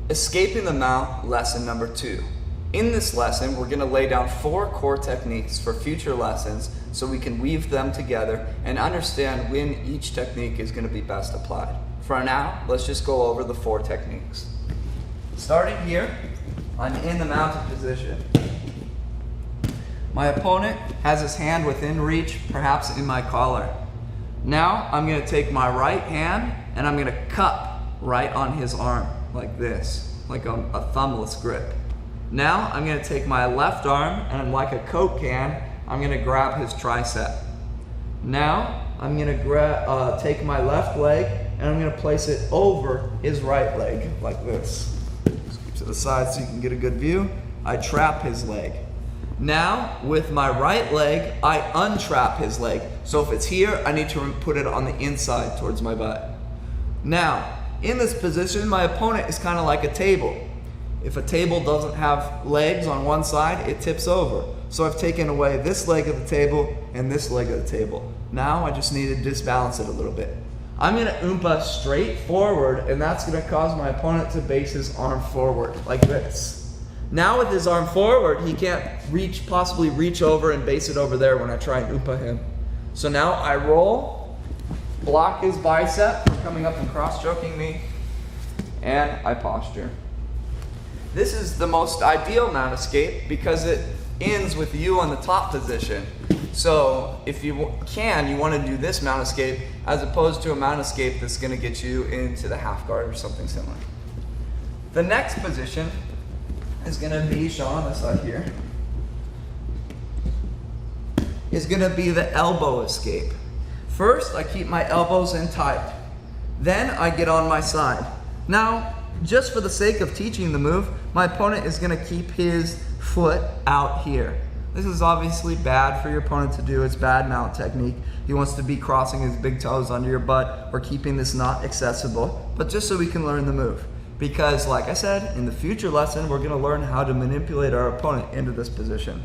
Escaping the mount, lesson number 2. In this lesson, we're going to lay down 4 core techniques for future lessons so we can weave them together and understand when each technique is going to be best applied. For now, let's just go over the 4 techniques. Starting here, I'm in the mounted position. My opponent has his hand within reach, perhaps in my collar. Now, I'm going to take my right hand and I'm going to cup right on his arm, like this, like a thumbless grip. Now I'm going to take my left arm and like a Coke can, I'm going to grab his tricep. Now I'm going to take my left leg and I'm going to place it over his right leg, like this. Scoop to the side so you can get a good view. I trap his leg. Now with my right leg, I untrap his leg. So if it's here, I need to put it on the inside towards my butt. Now, in this position, my opponent is kind of like a table. If a table doesn't have legs on one side, it tips over. So I've taken away this leg of the table and this leg of the table. Now I just need to disbalance it a little bit. I'm going to oompa straight forward, and that's going to cause my opponent to base his arm forward, like this. Now with his arm forward, he can't possibly reach over and base it over there when I try and oompa him. So now I roll, block his bicep from coming up and cross-choking me, and I posture. This is the most ideal mount escape because it ends with you on the top position. So if you want to do this mount escape as opposed to a mount escape that's going to get you into the half guard or something similar. The next position is going to be, shown on this side here, is going to be the elbow escape. First, I keep my elbows in tight. Then I get on my side. Now, just for the sake of teaching the move, my opponent is going to keep his foot out here. This is obviously bad for your opponent to do. It's bad mount technique. He wants to be crossing his big toes under your butt or keeping this not accessible, but just so we can learn the move. Because like I said, in the future lesson, we're going to learn how to manipulate our opponent into this position.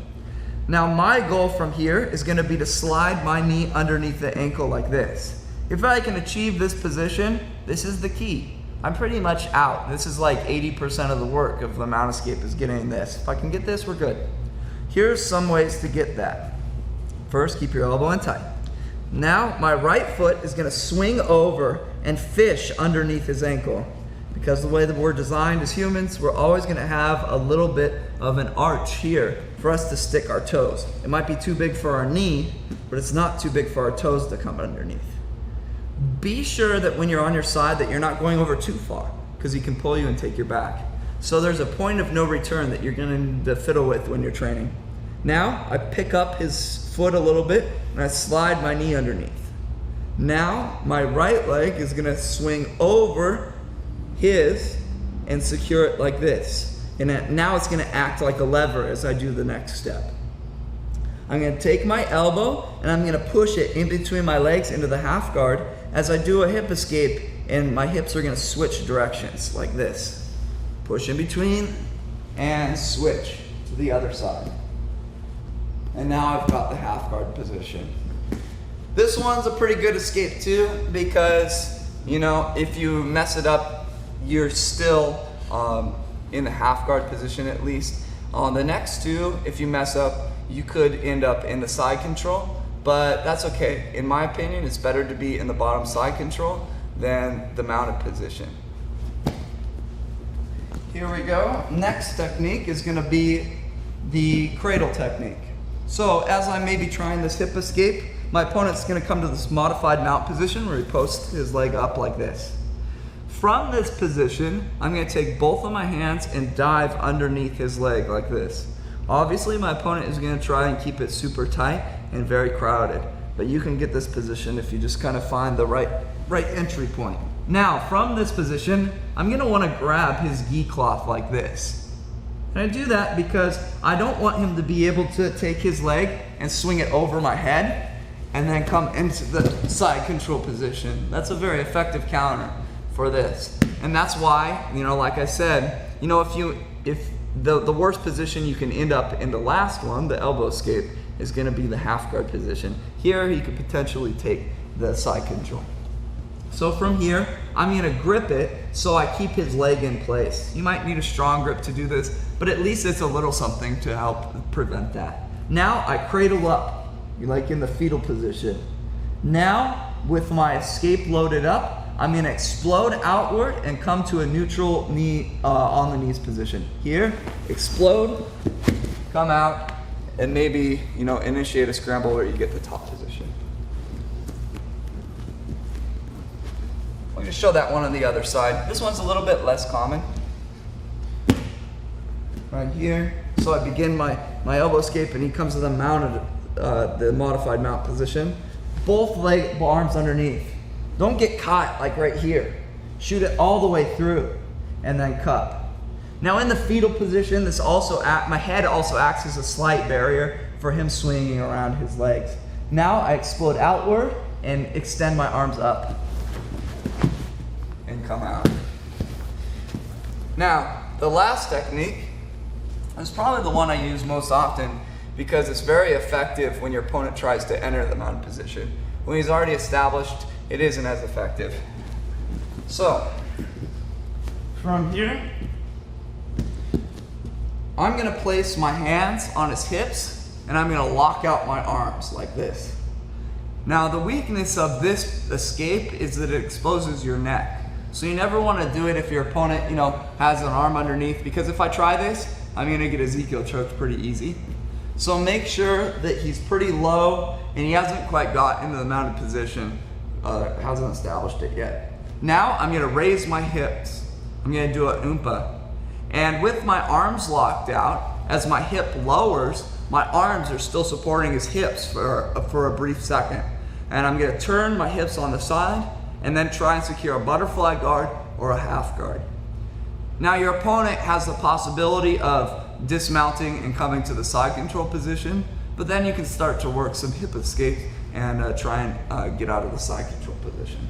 Now my goal from here is going to be to slide my knee underneath the ankle like this. If I can achieve this position, this is the key. I'm pretty much out. This is like 80% of the work of the mount escape is getting this. If I can get this, we're good. Here's some ways to get that. First, keep your elbow in tight. Now my right foot is going to swing over and fish underneath his ankle. Because the way that we're designed as humans, we're always going to have a little bit of an arch here for us to stick our toes. It might be too big for our knee, but it's not too big for our toes to come underneath. Be sure that when you're on your side that you're not going over too far, because he can pull you and take your back. So there's a point of no return that you're going to fiddle with when you're training. Now I pick up his foot a little bit and I slide my knee underneath. Now my right leg is going to swing over his and secure it like this. And now it's going to act like a lever as I do the next step. I'm going to take my elbow and I'm going to push it in between my legs into the half guard as I do a hip escape, and my hips are going to switch directions like this. Push in between and switch to the other side. And now I've got the half guard position. This one's a pretty good escape too because, you know, if you mess it up, you're still in the half guard position at least. On the next two, if you mess up, you could end up in the side control, but that's okay. In my opinion, it's better to be in the bottom side control than the mounted position. Here we go. Next technique is going to be the cradle technique. So as I may be trying this hip escape, my opponent's going to come to this modified mount position where he posts his leg up like this. From this position, I'm going to take both of my hands and dive underneath his leg like this. Obviously, my opponent is going to try and keep it super tight and very crowded, but you can get this position if you just kind of find the right entry point. Now, from this position, I'm going to want to grab his gi cloth like this. And I do that because I don't want him to be able to take his leg and swing it over my head and then come into the side control position. That's a very effective counter for this. And that's why, you know, like I said, you know, if the worst position you can end up in the last one, the elbow escape, is going to be the half guard position. Here he could potentially take the side control. So from here, I'm going to grip it so I keep his leg in place. You might need a strong grip to do this, but at least it's a little something to help prevent that. Now I cradle up, like in the fetal position. Now, with my escape loaded up, I'm gonna explode outward and come to a neutral knee on the knees position. Here, explode, come out, and maybe, initiate a scramble where you get the top position. I'm gonna show that one on the other side. This one's a little bit less common. Right here. So I begin my elbow escape and he comes to the mounted, the modified mount position. Both arms underneath. Don't get caught like right here. Shoot it all the way through and then cup. Now in the fetal position, my head also acts as a slight barrier for him swinging around his legs. Now I explode outward and extend my arms up and come out. Now, the last technique is probably the one I use most often because it's very effective when your opponent tries to enter the mounted position. When he's already established, it isn't as effective. So, from here, I'm gonna place my hands on his hips and I'm gonna lock out my arms like this. Now, the weakness of this escape is that it exposes your neck. So you never wanna do it if your opponent, has an arm underneath, because if I try this, I'm gonna get Ezekiel choked pretty easy. So make sure that he's pretty low and he hasn't quite got into the mounted position, hasn't established it yet. Now I'm gonna raise my hips. I'm gonna do a oompa. And with my arms locked out, as my hip lowers, my arms are still supporting his hips for a brief second. And I'm gonna turn my hips on the side and then try and secure a butterfly guard or a half guard. Now your opponent has the possibility of dismounting and coming to the side control position, but then you can start to work some hip escape and try and get out of the side control position.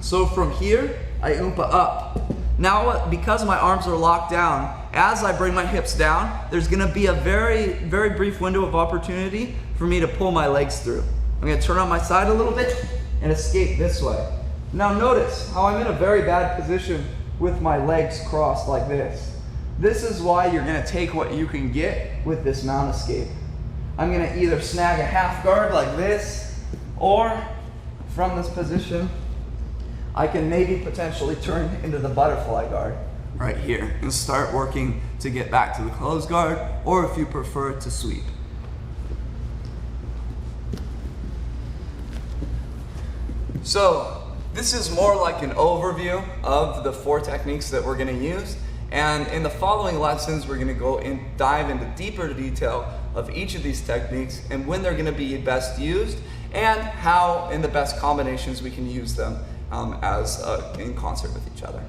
So from here, I oompa up. Now, because my arms are locked down, as I bring my hips down, there's gonna be a very, very brief window of opportunity for me to pull my legs through. I'm gonna turn on my side a little bit and escape this way. Now notice how I'm in a very bad position with my legs crossed like this. This is why you're gonna take what you can get with this mount escape. I'm gonna either snag a half guard like this, or from this position, I can maybe potentially turn into the butterfly guard right here and start working to get back to the closed guard, or if you prefer, to sweep. So this is more like an overview of the 4 techniques that we're going to use, and in the following lessons we're going to go and dive into deeper detail of each of these techniques and when they're going to be best used and how in the best combinations we can use them in concert with each other.